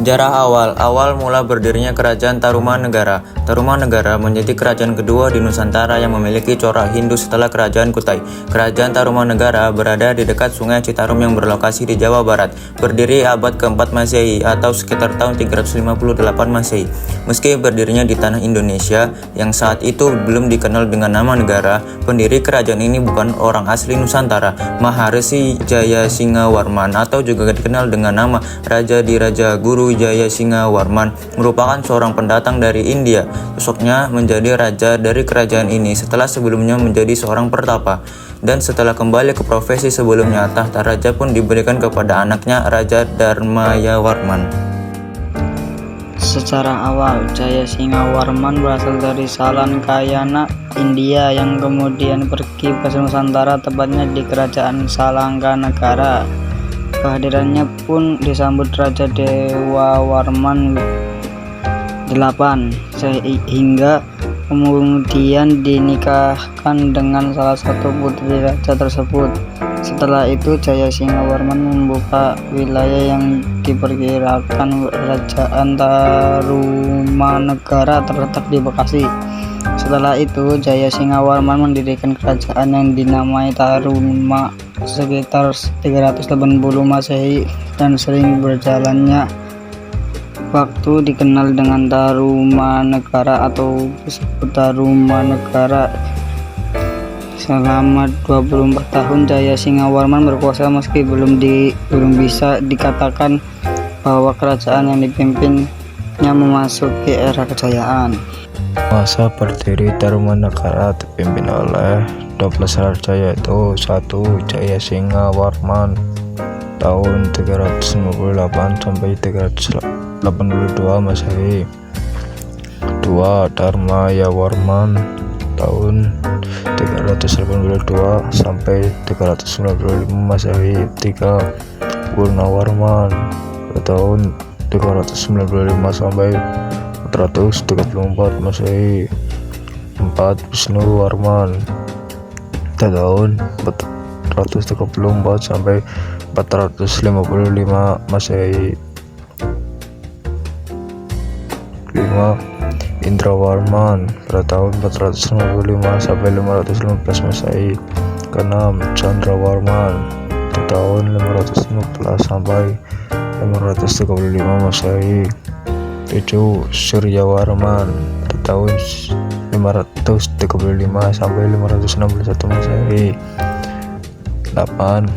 Sejarah awal mula berdirinya Kerajaan Tarumanegara. Tarumanegara menjadi kerajaan kedua di Nusantara yang memiliki corak Hindu setelah Kerajaan Kutai. Kerajaan Tarumanegara berada di dekat Sungai Citarum yang berlokasi di Jawa Barat. Berdiri abad ke-4 Masehi atau sekitar tahun 358 Masehi. Meski berdirinya di tanah Indonesia yang saat itu belum dikenal dengan nama negara, pendiri kerajaan ini bukan orang asli Nusantara. Maharesi Jayasinghawarman atau juga dikenal dengan nama Raja Diraja Guru Jayasinghawarman merupakan seorang pendatang dari India. Sosoknya menjadi raja dari kerajaan ini setelah sebelumnya menjadi seorang pertapa. Dan setelah kembali ke profesi sebelumnya, tahta raja pun diberikan kepada anaknya Raja Dharmayawarman. Secara awal, Jayasinghawarman berasal dari Salankayana, India, yang kemudian pergi ke Nusantara, tepatnya di Kerajaan Salangkanegara. Kehadirannya pun disambut Raja Dewawarman VIII sehingga kemudian dinikahkan dengan salah satu putri raja tersebut. Setelah itu Jayasinghawarman membuka wilayah yang diperkirakan Kerajaan Tarumanegara terletak di Bekasi. Setelah itu Jayasinghawarman mendirikan kerajaan yang dinamai Taruma sekitar 380 Masehi, dan sering berjalannya waktu dikenal dengan Tarumanegara atau disebut Tarumanegara. Selama 24 tahun Jayasinghawarman berkuasa meski belum bisa dikatakan bahwa kerajaan yang dipimpinnya memasuki era kejayaan. Masa berdiri Tarumanegara dipimpin oleh 12 raja, yaitu 1. Jayasinghawarman tahun 358 sampai 382 Masehi. 2. Dharmayawarman tahun 382 sampai 395 Masehi. 3. Purnawarman tahun 395 sampai 434 Masehi. 4. Wisnuwarman tahun 434 sampai 455 Masehi. 5. Indrawarman pada tahun 455 sampai 515 Masehi. 6. Chandrawarman tahun 515 sampai 535 Masehi. 7. Suryawarman tahun 535 sampai 561 Masehi. 8.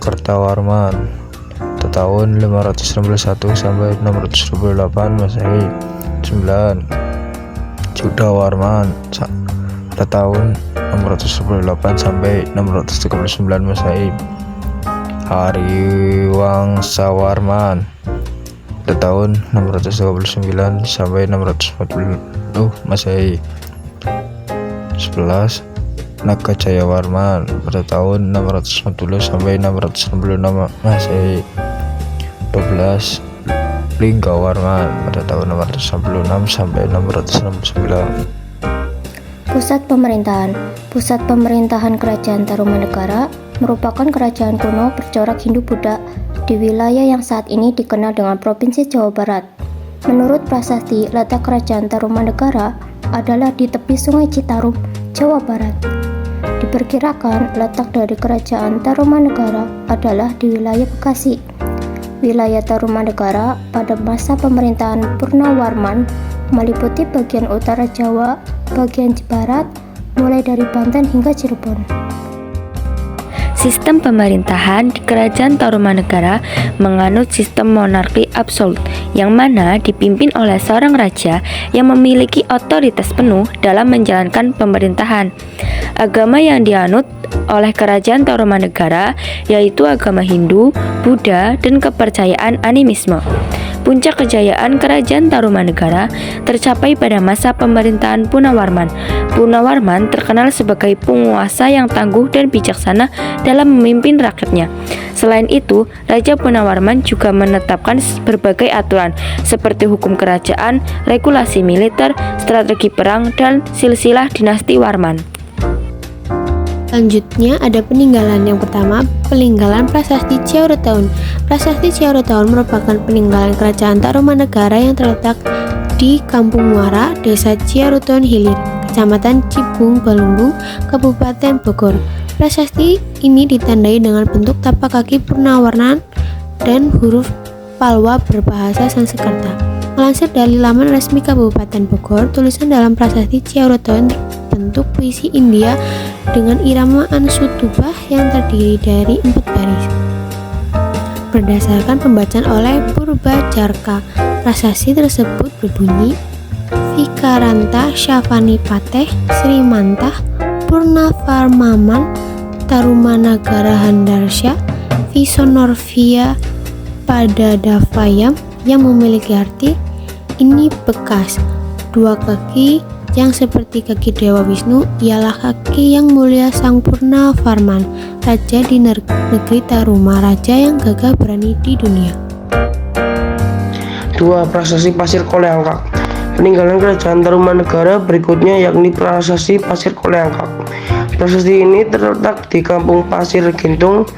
Kertawarman tahun 561 sampai 628 Masehi. 9. Judawarman pada tahun 628 sampai 639 Masehi. Hariwangsawarman pada tahun 639 sampai 640 Masehi. 11. Nagajayawarman pada tahun 640 sampai 666 Masehi. 12. Linggawarman pada tahun 666 sampai 669. Pusat pemerintahan Kerajaan Tarumanegara merupakan kerajaan kuno bercorak Hindu-Buddha di wilayah yang saat ini dikenal dengan Provinsi Jawa Barat. Menurut prasasti, letak Kerajaan Tarumanegara adalah di tepi Sungai Citarum, Jawa Barat. Diperkirakan letak dari Kerajaan Tarumanegara adalah di wilayah Bekasi. Wilayah Tarumanegara pada masa pemerintahan Purnawarman meliputi bagian utara Jawa, bagian barat, mulai dari Banten hingga Cirebon. Sistem pemerintahan di Kerajaan Tarumanegara menganut sistem monarki absolut, yang mana dipimpin oleh seorang raja yang memiliki otoritas penuh dalam menjalankan pemerintahan. Agama yang dianut oleh Kerajaan Tarumanegara yaitu agama Hindu, Buddha, dan kepercayaan animisme. Puncak kejayaan Kerajaan Tarumanegara tercapai pada masa pemerintahan Purnawarman. Purnawarman terkenal sebagai penguasa yang tangguh dan bijaksana dalam memimpin rakyatnya. Selain itu, Raja Purnawarman juga menetapkan berbagai aturan seperti hukum kerajaan, regulasi militer, strategi perang, dan silsilah dinasti Warman. Selanjutnya ada peninggalan. Yang pertama, peninggalan Prasasti Ciaruteun. Prasasti Ciaruteun merupakan peninggalan kerajaan Tarumanegara yang terletak di Kampung Muara, Desa Ciaruteun Hilir, Kecamatan Cibung Balungbung, Kabupaten Bogor. Prasasti ini ditandai dengan bentuk tapak kaki purnawarna dan huruf Palwa berbahasa Sanskerta. Melansir dari laman resmi Kabupaten Bogor, tulisan dalam Prasasti Ciaruteun bentuk puisi India dengan irama ansutubah yang terdiri dari 4 baris. Berdasarkan pembacaan oleh Purbajarka, prasasti tersebut berbunyi Vikaranta Syavanipateh Srimantah Purnavarmaman Tarumanagara Handarsya Visonorvia Padadavayam, yang memiliki arti ini bekas dua kaki yang seperti kaki Dewa Wisnu, ialah kaki yang mulia Sang Purnavarman, raja di negeri Taruma, raja yang gagah berani di dunia. 2. Prasasti Pasir Koleangkak. Peninggalan kerajaan Tarumanegara berikutnya yakni Prasasti Pasir Koleangkak. Prasasti ini terletak di Kampung Pasir Gintung,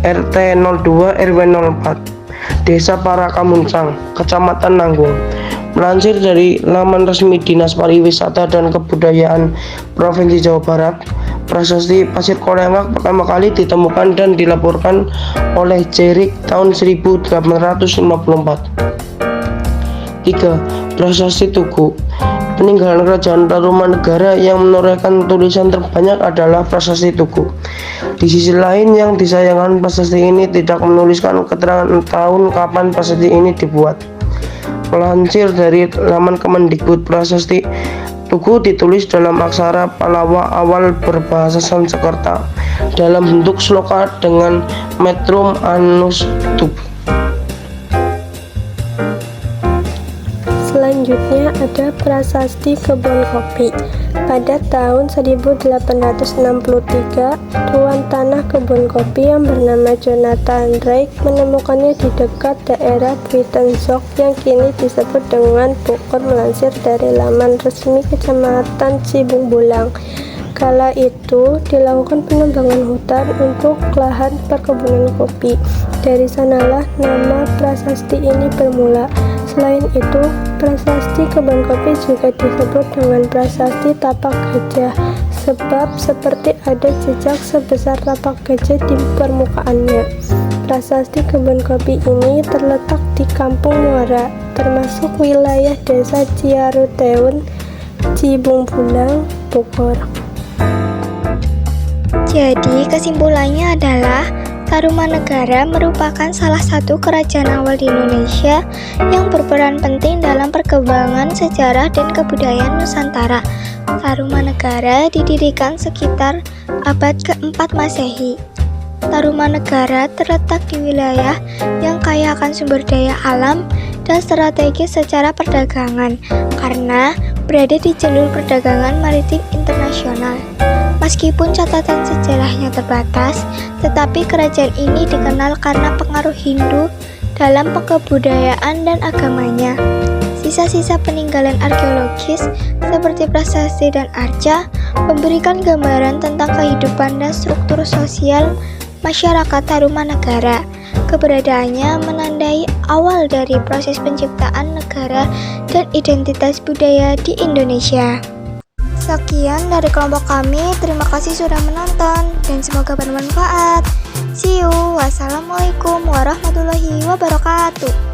RT 02 RW 04, Desa Parakamuncang, Kecamatan Nanggung. Melansir dari laman resmi Dinas Pariwisata dan Kebudayaan Provinsi Jawa Barat, prasasti Pasir Koleangkak pertama kali ditemukan dan dilaporkan oleh Jerik tahun 1854. 3. Prasasti Tugu. Peninggalan kerajaan Tarumanegara yang menorehkan tulisan terbanyak adalah Prasasti Tugu. Di sisi lain, yang disayangkan prasasti ini tidak menuliskan keterangan tahun kapan prasasti ini dibuat. Melansir dari laman Kemendikbud, prasasti Tugu ditulis dalam aksara Palawa awal berbahasa Sanskerta dalam bentuk sloka dengan metrum anustub. Selanjutnya ada Prasasti Kebun Kopi. Pada tahun 1863, tuan tanah kebun kopi yang bernama Jonathan Drake menemukannya di dekat daerah Buitenzorg yang kini disebut dengan Bogor, melansir dari laman resmi Kecamatan Cibung Bulang. Kala itu dilakukan penebangan hutan untuk lahan perkebunan kopi. Dari sanalah nama prasasti ini bermula. Selain itu, prasasti kebun kopi juga disebut dengan prasasti tapak gajah, sebab seperti ada jejak sebesar tapak gajah di permukaannya. Prasasti kebun kopi ini terletak di Kampung Muara, termasuk wilayah Desa Ciaruteun, Cibung Bulang, Bogor. Jadi kesimpulannya adalah Tarumanegara merupakan salah satu kerajaan awal di Indonesia yang berperan penting dalam perkembangan sejarah dan kebudayaan Nusantara. Tarumanegara didirikan sekitar abad ke-4 Masehi. Tarumanegara terletak di wilayah yang kaya akan sumber daya alam dan strategis secara perdagangan karena berada di jalur perdagangan maritim internasional. Meskipun catatan sejarahnya terbatas, tetapi kerajaan ini dikenal karena pengaruh Hindu dalam kebudayaan dan agamanya. Sisa-sisa peninggalan arkeologis seperti prasasti dan arca memberikan gambaran tentang kehidupan dan struktur sosial masyarakat Tarumanegara. Keberadaannya menandai awal dari proses penciptaan negara dan identitas budaya di Indonesia. Sekian dari kelompok kami, terima kasih sudah menonton dan semoga bermanfaat. See you, wassalamualaikum warahmatullahi wabarakatuh.